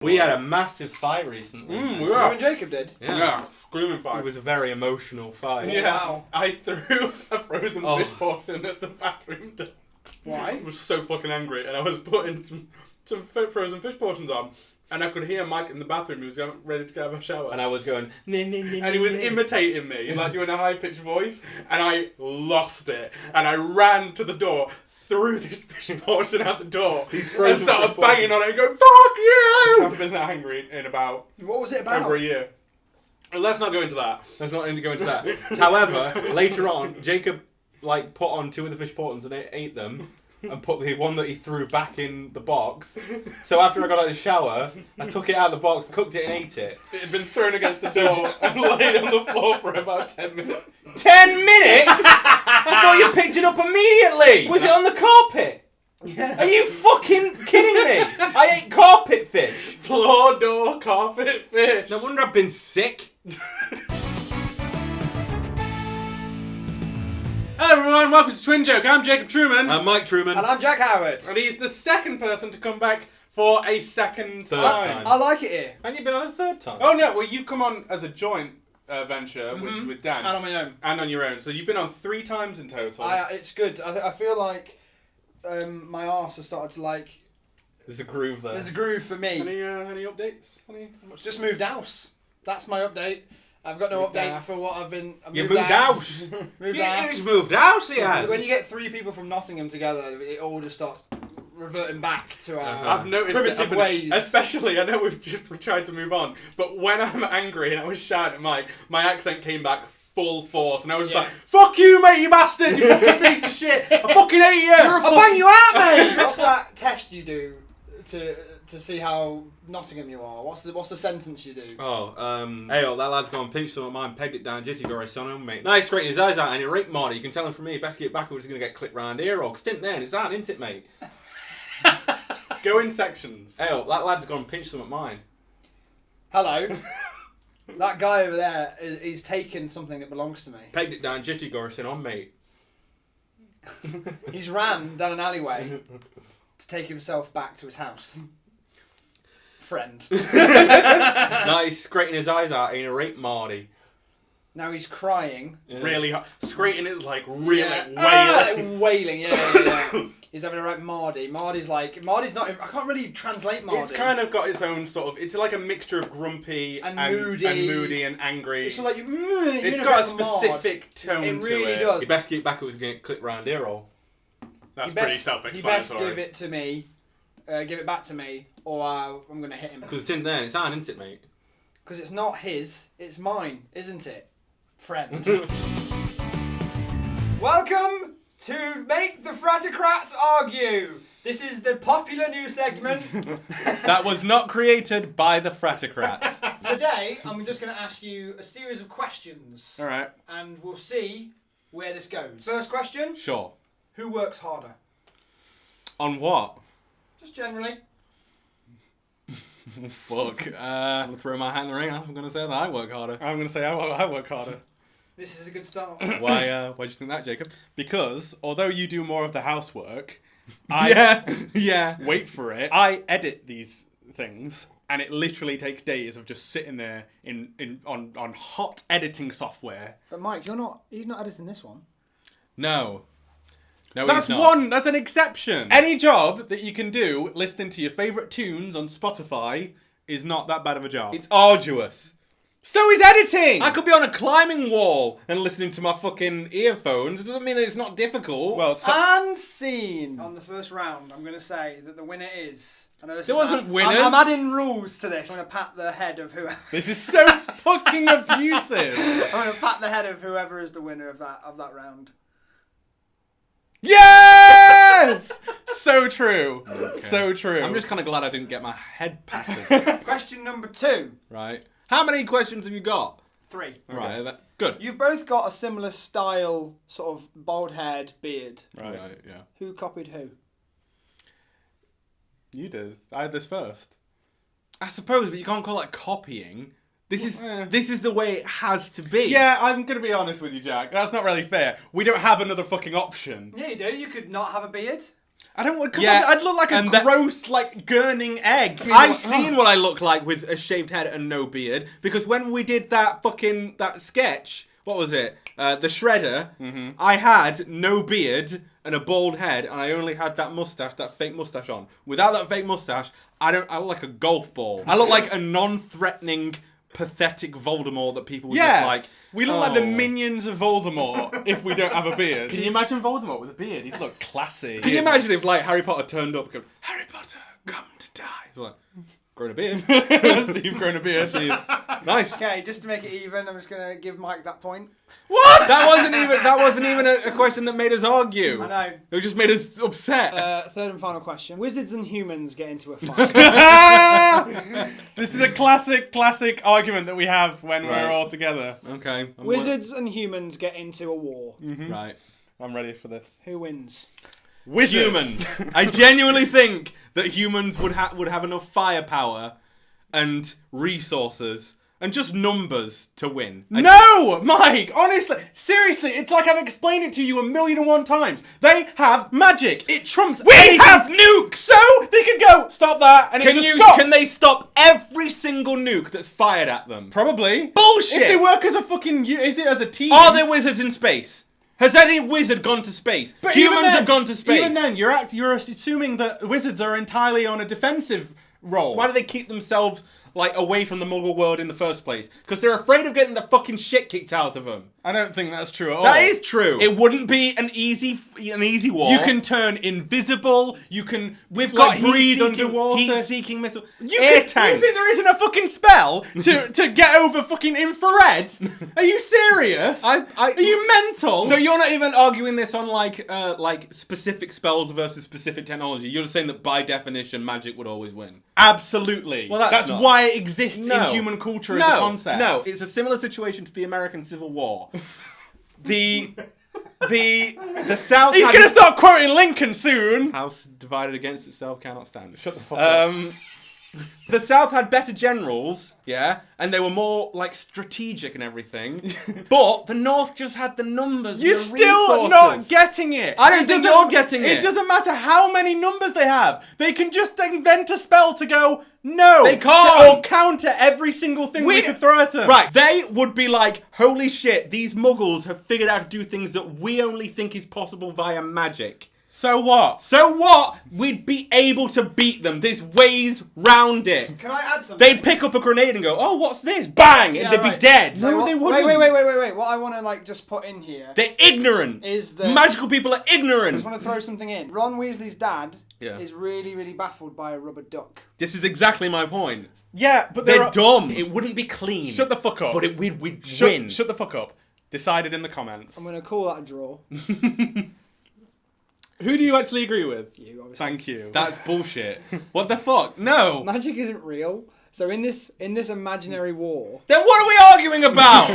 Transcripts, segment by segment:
We had a massive fight recently. You and Jacob did? Yeah, screaming fight. It was a very emotional fight. Yeah, Wow. I threw a frozen fish portion at the bathroom door. Why? I was so fucking angry, and I was putting some frozen fish portions on, and I could hear Mike in the bathroom. He was ready to get out of a shower. And I was going, and he was imitating me, like doing a high-pitched voice, and I lost it. And I ran to the door, threw this fish portion out the door, and started banging on it and going, "Fuck you!" I've been that angry in about... What was it about? Over a year. Let's not go into that. let's not go into that. However, later on, Jacob put on 2 of the fish portions and ate them. And put the one that he threw back in the box. So after I got out of the shower, I took it out of the box, cooked it and ate it. It had been thrown against the door and laid on the floor for about 10 minutes. 10 minutes? I thought you picked it up immediately! Was it on the carpet? Yeah. Are you fucking kidding me? I ate carpet fish. Floor, door, carpet, fish. No wonder I've been sick. Hello everyone, welcome to TwinJoke. I'm Jacob Truman. I'm Mike Truman. And I'm Jack Howard. And he's the second person to come back for a second time. I like it here. And you've been on a third time. Oh no, well you come on as a joint venture with Dan. And on my own. And on your own. So you've been on 3 times in total. It's good. I feel like my arse has started to There's a groove there. There's a groove for me. Any updates? Just moved house. That's my update. I've got no update for what I've been... You moved house. He's moved house, he has. When you get 3 people from Nottingham together, it all just starts reverting back to our I've noticed primitive ways. Especially, I know we tried to move on, but when I'm angry and I was shouting at Mike, my accent came back full force, and I was just like, "Fuck you, mate, you bastard! You fucking piece of shit! I fucking hate you! I'll bang you out, mate!" What's that test you do to see how Nottingham you are? What's the sentence you do? Hey, that lad's gone pinched some of mine, pegged it down, jitty got his son home, mate. Nice, straighten his eyes out, and it raped Marty. You can tell him from me, best get it back or he's going to get clipped round here, or stint there, and it's out, isn't it, mate? Go in sections. Hey, that lad's gone pinched some of mine. Hello. That guy over there, he's taken something that belongs to me. Pegged it down, jitty got his son on, mate. He's ran down an alleyway to take himself back to his house. Friend. Now he's scraping his eyes out, ain't a rape Marty. Now he's crying. Yeah. Really hard. Screaming is wailing. Wailing, yeah. He's having a right Mardy. Mardy's not... I can't really translate Mardy. It's kind of got its own sort of... It's like a mixture of grumpy and moody and angry. It's like it's got a specific tone to it. It really does. You best get back, it was going to clip round here, or... That's pretty self-explanatory. You best give it to me. Give it back to me, or I'm going to hit him. Because it's in there, it's on, isn't it, mate? Because it's not his, it's mine, isn't it? Friend. Welcome to Make the Fratocrats Argue. This is the popular new segment. That was not created by the Fratocrats. Today, I'm just going to ask you a series of questions. All right. And we'll see where this goes. First question. Sure. Who works harder? On what? Just generally. Fuck. I'm going to throw my hat in the ring. I'm going to say that I work harder. I'm going to say I work harder. This is a good start. Why do you think that, Jacob? Because although you do more of the housework, I wait for it. I edit these things, and it literally takes days of just sitting there on hot editing software. But Mike, he's not editing this one. No, that's one. That's an exception. Any job that you can do listening to your favourite tunes on Spotify is not that bad of a job. It's arduous. So is editing! I could be on a climbing wall and listening to my fucking earphones. It doesn't mean that it's not difficult. Well, and scene. On the first round, I'm going to say that the winner is... There wasn't winners. I'm adding rules to this. I'm going to pat the head of whoever... This is so fucking abusive. I'm going to pat the head of whoever is the winner of that round. Yes! So true. Okay. So true. I'm just kind of glad I didn't get my head patted. Question number 2. Right. How many questions have you got? 3. Okay. Right. Good. You've both got a similar style, sort of bald-haired beard. Right, yeah. Who copied who? You did. I had this first. I suppose, but you can't call that copying. This is the way it has to be. Yeah, I'm going to be honest with you, Jack. That's not really fair. We don't have another fucking option. Yeah, you do. You could not have a beard. I don't want, because Yeah, I'd look like a and that- gross, like, gurning egg. I've seen what I look like with a shaved head and no beard, because when we did that sketch, what was it? The Shredder, I had no beard and a bald head, and I only had that mustache, that fake mustache on. Without that fake mustache, I look like a golf ball. I look like a non-threatening, pathetic Voldemort that people would just like. We look like the minions of Voldemort if we don't have a beard. Can you imagine Voldemort with a beard? He'd look classy. Can you imagine if like Harry Potter turned up and go, Harry Potter, come to die? He's like, grown a beard. So you've grown a beard. Nice. Okay, just to make it even, I'm just gonna give Mike that point. What? That wasn't even a question that made us argue. I know. It just made us upset. Third and final question: wizards and humans get into a fight. This is a classic argument that we have when we're all together. Okay. Wizards and humans get into a war. Right. I'm ready for this. Who wins? Wizards. Humans. I genuinely think that humans would have enough firepower and resources and just numbers to win. No, Mike, honestly, seriously, it's like I've explained it to you 1,000,001 times. They have magic. It trumps anything. have nukes! So they can go, stop that, and it just stops. Can they stop every single nuke that's fired at them? Probably. Bullshit! If they work as a fucking, is it as a team? Are there wizards in space? Has any wizard gone to space? But Humans even then- have gone to space. Even then, you're assuming that wizards are entirely on a defensive role. Why do they keep themselves like away from the Muggle world in the first place? Because they're afraid of getting the fucking shit kicked out of them. I don't think that's true at all. That is true. It wouldn't be an easy war. You can turn invisible. You can. We've Like got breathe heat-seeking- underwater. Heat-seeking missile. You Air think tanks. there isn't a fucking spell to get over fucking infrared? Are you serious? Are you mental? So you're not even arguing this on like specific spells versus specific technology. You're just saying that by definition, magic would always win. Absolutely. Well, that's not- why it exists in human culture as a concept. No, it's a similar situation to the American Civil War. The South. He's had gonna start quoting Lincoln soon. House divided against itself cannot stand. Shut the fuck up. The South had better generals, yeah, and they were more like strategic and everything. But the North just had the numbers. You're and the still resources. not getting it. I don't think you're getting it. It doesn't matter how many numbers they have. They can just invent a spell to go, no. They can't. Or counter every single thing we could throw at them. Right, they would be like, holy shit, these Muggles have figured out to do things that we only think is possible via magic. So what? So what? We'd be able to beat them. There's ways round it. Can I add something? They'd pick up a grenade and go, oh, what's this? Bang! Yeah, and they'd right. be dead. No, they wouldn't. Wait. What I want to like just put in here They're ignorant. is that Magical people are I ignorant. just want to throw something in. Ron Weasley's dad Yeah. is really, really baffled by a rubber duck. This is exactly my point. Yeah, but They're dumb. It wouldn't be clean. Shut the fuck up. But we'd win. Shut the fuck up. Decided in the comments. I'm going to call that a draw. Who do you actually agree with? You, obviously. Thank you. That's bullshit. What the fuck? No. Magic isn't real. So in this imaginary war, Then what are we arguing about?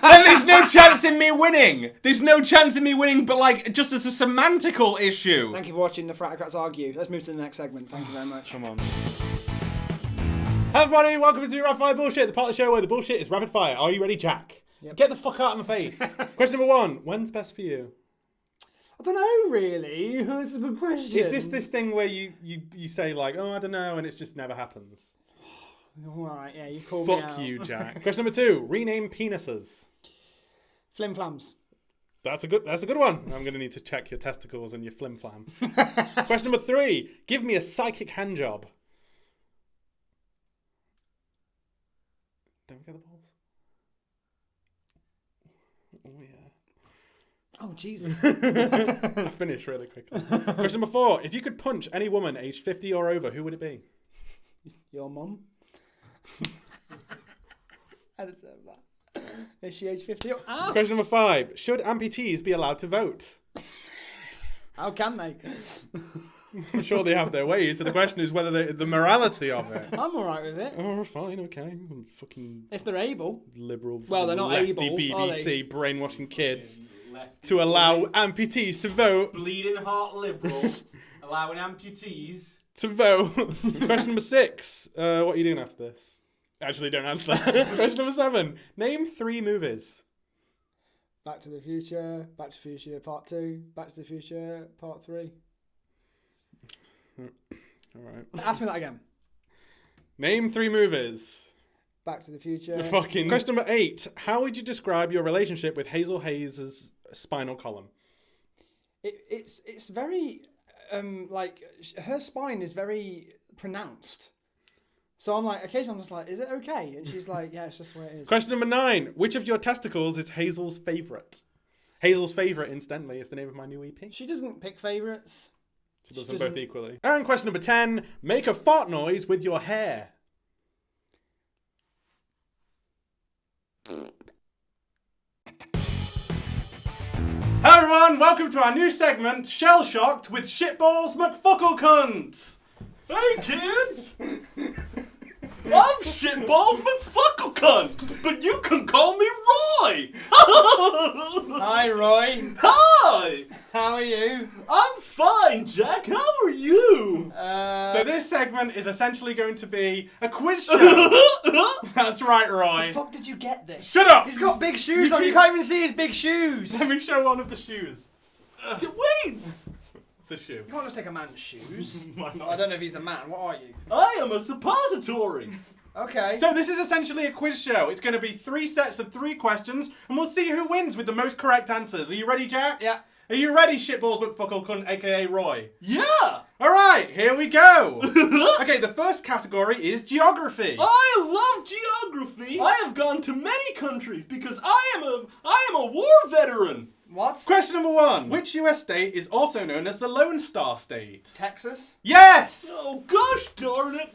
Then there's no chance in me winning. There's no chance in me winning, but like just as a semantical issue. thank you for watching the Fratocrats argue. Let's move to the next segment. Thank you very much. Come on. Hello everybody, welcome to Rapid Fire Bullshit, the part of the show where the bullshit is rapid fire. Are you ready, Jack? Yep. Get the fuck out of my face. Question number 1. When's best for you? I don't know, really. That's a good question. Is this thing where you say like, oh, I don't know, and it just never happens? Alright, yeah, you called me out. Fuck you, Jack. Question number 2. Rename penises. Flim flams. That's a good one. I'm going to need to check your testicles and your flim flam. Question number 3. Give me a psychic hand job. Don't forget the balls. Oh, yeah. Oh, Jesus. I finished really quickly. Question number 4. If you could punch any woman aged 50 or over, who would it be? Your mum? I deserve that. Is she age 50? Ow! Question number 5. Should amputees be allowed to vote? How can they? I'm sure they have their ways. So the question is whether the morality of it. I'm alright with it. Oh, fine, okay. Fucking If they're able. liberal, Well, they're not lefty able, are BBC they? brainwashing kids to allow amputees to vote. Bleeding heart liberal, allowing amputees. To vote. Question number 6. What are you doing after this? Actually, don't answer that. Question number 7. Name 3 movies. Back to the Future, Back to the Future Part 2, Back to the Future Part 3. Alright. Ask me that again. Name 3 movies. Back to the Future. Fucking. Question number 8. How would you describe your relationship with Hazel Hayes' spinal column? It's very like her spine is very pronounced. So I'm like, occasionally I'm just like, is it okay? And she's like, yeah, it's just the way it is. Question number 9. Which of your testicles is Hazel's favourite? Hazel's favourite, incidentally, is the name of my new EP. She doesn't pick favourites. She does them both equally. And question number 10. Make a fart noise with your hair. Hello everyone, welcome to our new segment, Shell Shocked with Shitballs McFucklecunt. Hey kids! I'm Shitballs McFucklecunt, but you can call me Roy! Hi, Roy. Hi! How are you? I'm fine, Jack. How are you? So this segment is essentially going to be a quiz show. That's right, Roy. The fuck did you get this? Shut up! He's got big shoes on. You can't even see his big shoes. Let me show one of the shoes. Wait! It's a shoe. You can't just take a man's shoes. Why not? I don't know if he's a man. What are you? I am a suppository. Okay. So this is essentially a quiz show. It's going to be 3 sets of 3 questions, and we'll see who wins with the most correct answers. Are you ready, Jack? Yeah. Are you ready, Shitballs McFucklecunt, aka Roy? Yeah! Alright, here we go! Okay, the first category is geography. I love geography. I have gone to many countries because I am a war veteran. What? Question number 1. Which US state is also known as the Lone Star State? Texas? Yes! Oh gosh darn it!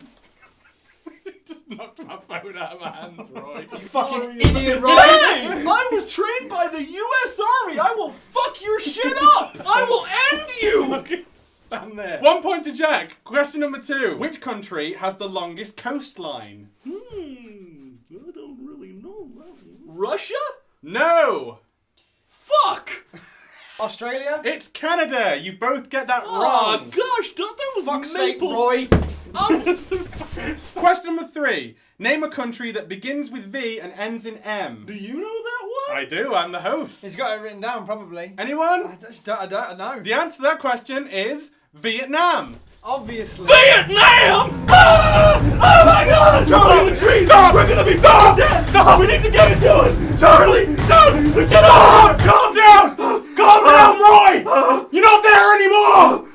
Just knocked my phone out of my hands, Roy. You fucking idiot, Roy. Hey! I was trained by the US Army! I will fuck your shit up! I will end you! Okay, stand there. 1 point to Jack. Question number 2. Which country has the longest coastline? I don't really know that one. Russia? No! Fuck! Australia? It's Canada. You both get that Oh wrong. gosh, that was Fuck's sake, maple. Roy. Question number 3. Name a country that begins with V and ends in M. Do you know that one? I do. I'm the host. He's got it written down, probably. Anyone? I don't know. The answer to that question is Vietnam. Obviously. Vietnam! Ah! Oh my god! Charlie in the tree! Stop! We're gonna be Stop! dead! Stop! We need to get into it! Charlie! Don't! Get Stop! off! Calm down! Calm down, Roy! You're not there anymore!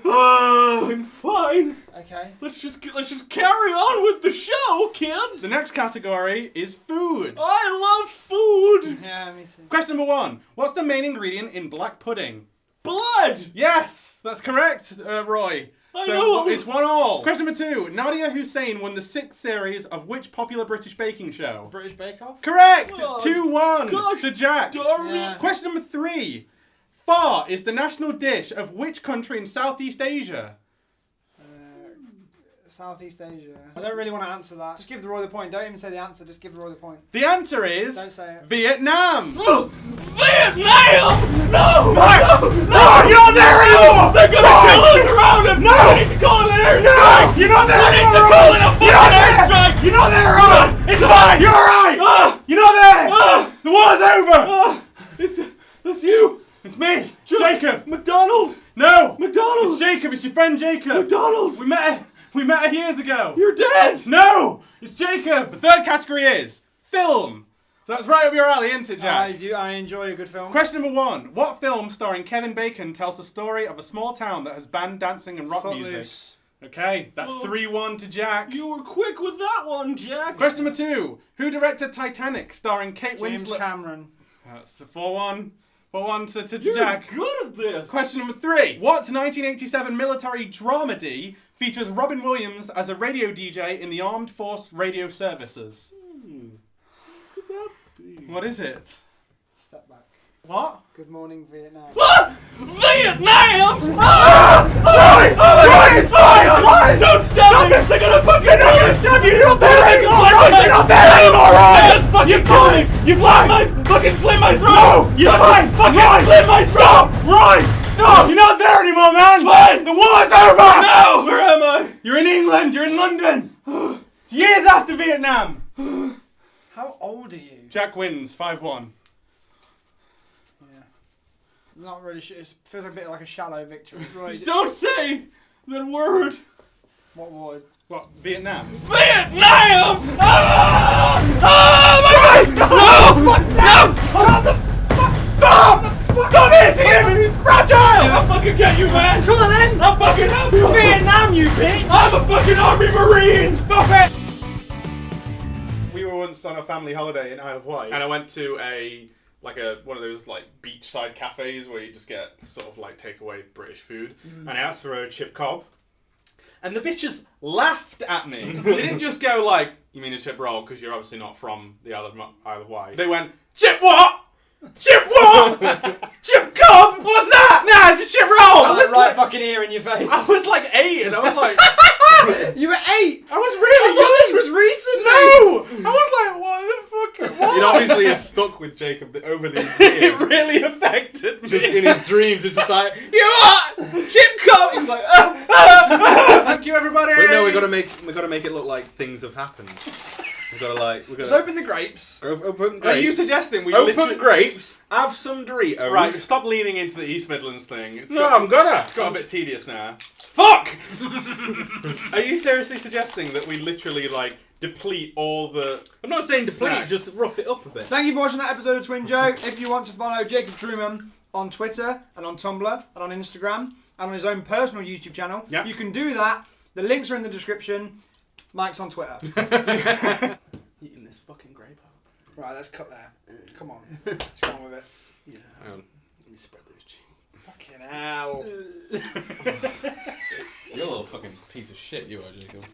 I'm fine. Okay. Let's just carry on with the show, kids. The next category is food. I love food. Yeah, me too. Question number 1. What's the main ingredient in black pudding? Blood. Yes, that's correct, Roy. I So know. it's 1-1. Question number 2. Nadia Hussain won the 6th series of which popular British baking show? British Bake Off? Correct! Oh, It's 2-1 gosh, to Jack. Darn Yeah. it. Question number 3. Pho is the national dish of which country in Southeast Asia? Southeast Asia. I don't really want to answer that. Just give the Roy the point. Don't even say the answer. Just give the Roy the point. The answer is Don't say it. Vietnam. Vietnam! No! No, you're not there anymore! They're gonna kill us around it! No! I need to call an airstrike! No! You're not there I need to anymore! call in a You're not fucking there! airstrike! You're not there, Roy! It's fine! You're alright! Ah! You're not there! Ah! The war's over! It's you! It's me! Jacob! McDonald! No! McDonald! It's Jacob! It's your friend Jacob! McDonald! We met her years ago! You're dead! No! It's Jacob! The third category is film. So that's right up your alley, isn't it, Jack? I enjoy a good film. Question number 1. What film starring Kevin Bacon tells the story of a small town that has banned dancing and rock music? Footloose. Okay, that's 3-1 to Jack. You were quick with that one, Jack! Question number 2. Who directed Titanic starring Kate James Winslet? Cameron. That's a 4-1. 4-1 to You're Jack. good at this! Question number 3. What 1987 military dramedy features Robin Williams as a radio DJ in the Armed Force Radio Services? Could that be? What is it? Step back. What? Good morning, Vietnam. Ah! Vietnam! Roy, it's fine! Why? Don't stab me! They're gonna fucking They're not gonna stab you! You're not there anymore! You're not there anymore! I just fucking killed me! You've fucking slit my throat! No! You're fine! Fucking slit my throat! Roy! Stop! You're not there anymore, man! Fine. The war's over! No! Where am I? You're in England! You're in London! It's years after Vietnam! How old are you? Jack wins, 5-1. Yeah. Not really sure. It feels a bit like a shallow victory. Right. Don't say that word. What word? What, Vietnam? Vietnam! Ah! Ah! My face! No! Stop hitting him! He's fragile! I'll fucking get you, man! Come on then! I'll fucking help you! Vietnam, you bitch! I'm a fucking army marine! Stop it! We were once on a family holiday in Isle of Wight, and I went to one of those like beachside cafes where you just get sort of like takeaway British food, and I asked for a chip cob, and the bitches laughed at me. They didn't just go like, "You mean a chip roll?" Because you're obviously not from the Isle of Wight. They went, "Chip what? Chip what? Chip cob? What's that? Nah, it's a chip roll." I was right fucking ear in your face. I was like 8, and I was like, You were 8. I was really young. This was recent. No, I was like, what the fuck? What? You know, obviously it's stuck with Jacob over these It years. really affected me. Just in his dreams, it's just like, you what? Chip cob! He's like, Thank you, everybody. But no, we gotta make it look like things have happened. We gotta Just open the grapes. open grapes. Are you suggesting we open literally... grapes? Have some Doritos. Right, stop leaning into the East Midlands thing. It's I'm gonna. It's got a bit tedious now. Fuck! Are you seriously suggesting that we literally like deplete all the... I'm not saying deplete, Snacks. just rough it up a bit. Thank you for watching that episode of TwinJoke. If you want to follow Jacob Truman on Twitter and on Tumblr and on Instagram and on his own personal YouTube channel, Yep. you can do that. The links are in the description. Mike's on Twitter. Eating this fucking grape out. Right, let's cut there. Come on. Let's go on with it. Yeah. Hang on. Let me spread those cheese. Fucking hell. You're a little fucking piece of shit, you are, Jacob.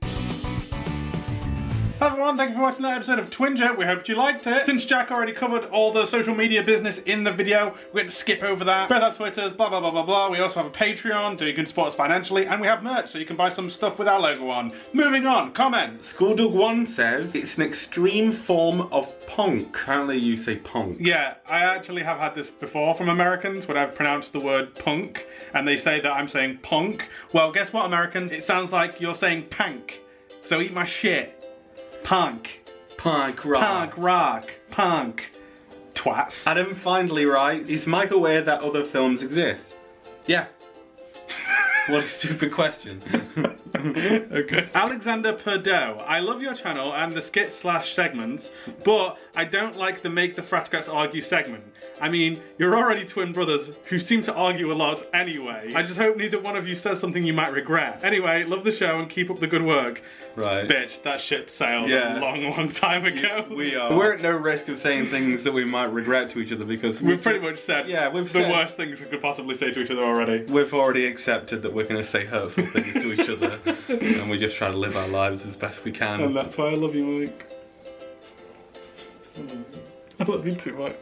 Hi everyone, thank you for watching that episode of TwinJoke. We hope you liked it. Since Jack already covered all the social media business in the video, we're going to skip over that. Both our Twitters, blah blah blah blah blah. We also have a Patreon, so you can support us financially, and we have merch, so you can buy some stuff with our logo on. Moving on, comments. Schooldog1 says it's an extreme form of punk. Apparently you say punk. Yeah, I actually have had this before from Americans when I've pronounced the word punk, and they say that I'm saying punk. Well, guess what, Americans? It sounds like you're saying pank. So eat my shit. Punk. Punk rock. Punk rock. Punk. Twats. Adam finally writes, is Mike aware that other films exist? Yeah. What a stupid question. Okay. Alexander Perdeau, I love your channel and the skit/segments, but I don't like the Make the Fratocrats Argue segment. I mean, you're already twin brothers who seem to argue a lot anyway. I just hope neither one of you says something you might regret. Anyway, love the show and keep up the good work. Right. Bitch, that ship sailed Yeah. a long time ago. We are. We're at no risk of saying things that we might regret to each other because We've pretty much said we've the said- worst things we could possibly say to each other already. We've already accepted that we're going to say hurtful things to each other and we just try to live our lives as best we And can. that's why I love you, Mike. I love you too much.